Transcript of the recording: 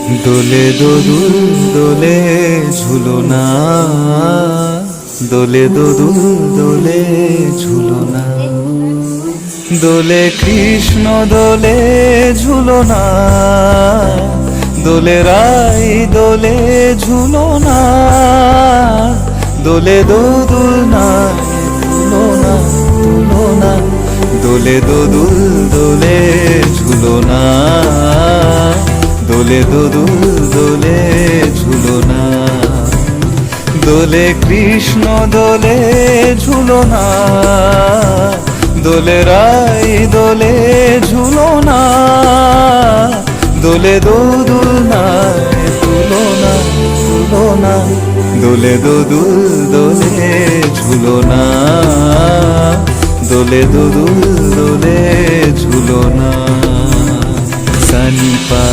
দোলে দোদুল দোলে ঝুলনা, দোলে দোদুল দোলে ঝুলনা, দোলে কৃষ্ণ দোলে ঝুলনা, দোলে রাই দোলে ঝুলনা, দোলে দোদুল না তুলনা তুলনা, দোলে দোদুল দোলে ঝুলনা, দোলে দোদুল দোলে ঝুলনা, দোলে কৃষ্ণ দোলে ঝুলনা, দোলে রাই দোলে ঝুলনা, দোলে দোদুল নাই তুলনা তুলনা, দোলে দোদুল দোলে ঝুলনা, দোলে দোদুল দোলে ঝুলনা। সানি পা